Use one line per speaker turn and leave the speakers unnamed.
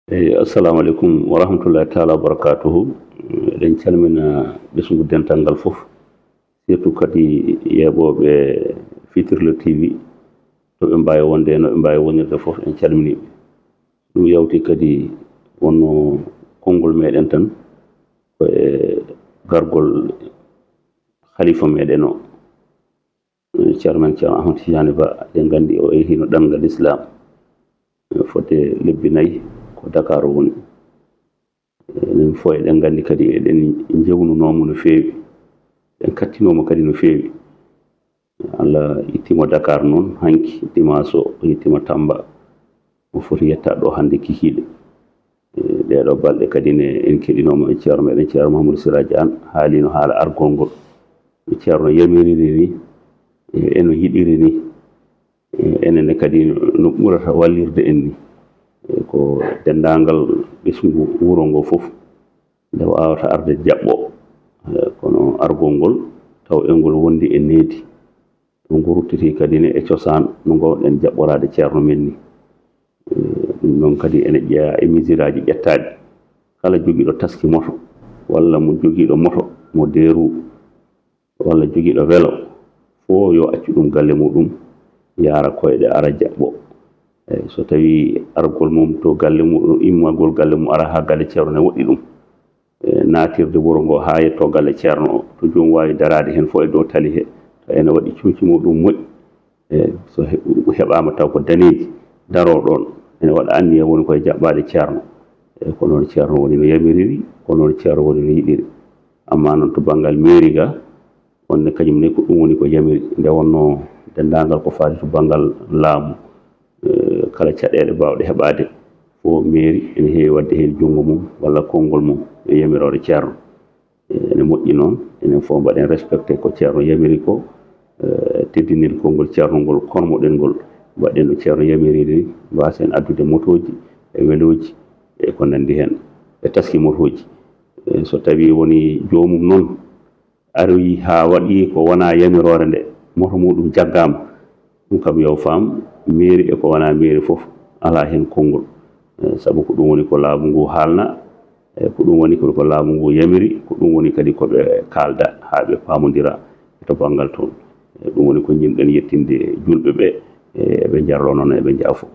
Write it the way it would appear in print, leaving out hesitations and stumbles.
assalamu alaikum wa rahmatullahi ta'ala wa barakatuhu. Eɗen calmina ɓesgu dental ngal fof, surtout kadi yeɓoɓe Fitirlo TV to ɓe mbawi wonde no ɓe mbawi wonirde fof en calminiɓe. ɗum yawti kadi wonno konngol meɗen tan ko e gargol khalifa meɗen o ceerno Ahmad Tidiane Ba. en gandi o yehino ɗemgal islam fodde lebbi 4 ko Dakar woni. enen fof eɗen gandi kadi eɗen jewnunomo no feewi, en kattinoma kadi no feewi. Allah ittimo Dakar noon hanki dimanche o yettima Tamba, o foti yetta ɗo hande kikiɗe. ɗeɗo balɗe kadi ne en keɗinoma e ceerno meɗen ceerno Mahamadou Siraji Anne haalino haala argol ngol no ceerno yamiriri ni eno yiɗiri ni, enenne kadi no ɓurata wallirde en ni. ko dendagal ɓesgu wuro ngo fof nde wawata arde jaɓɓo, kono argol ngol taw e ngol wondi e needi. ɗum ruttiti kadi ne e cosaan no gowɗen jaɓɓorade ceerno men ni. ɗum noon kadi ene ƴeeya e mesure aji ƴettaɗi. kala jogiiɗo taski moto walla mo jogiiɗo moto mo deeru walla jogiiɗo welo fo yo accu ɗum galle muɗum yaara koyɗe ara jaɓɓo. so tawi argol mum to galle muɗum immagol galle mum ara ha galle ceerno ne woɗɗi ɗum, natirde wuro ngo ha yetto galle ceerno o to jomum wawi darade hen fo e dow tali he to ene waɗi cuuci muɗum moƴƴi. so heɓama taw ko daneji daro ɗon ene waɗa anniya woni koye jaɓɓade ceerno. ko noon ceerno woni no yamiriri, ko noon ceerno woni no yiɗiri. amma noon to banggal mairie ga wonne kañum ne ko ɗum woni ko yamiri. nde wonno dendagal ko faati to banggal laamu, kala caɗele bawɗe heɓade fo mairie ene heewi wadde hen jungo mum walla konngol mum e yamirore ceerno. ene moƴƴi noon enen fof mbaɗen respecté ko ceerno yamiri ko, teddinir konngol ceerno ngol kormoɗen ngol mbaɗen no ceerno yamiriri. mbasen addude motoji e weloji e ko nandi hen e taski motoji. so tawi woni jomum noon ari ha waɗi ko wona yamirore nde moto muɗum jaggama, ɗum kam yo faam mairie e ko wona mairie fof ala hen konngol. saabu ko ɗum woni ko laamu ngu haalna, ko ɗum woni ko laamu ngu yamiri, ko ɗum woni kadi koɓe kalda ha ɓe pamodira to banggal toon. ɗum woni ko jimɗen yettinde julɓe ɓe, eɓe jarlo noon eɓe jaafo.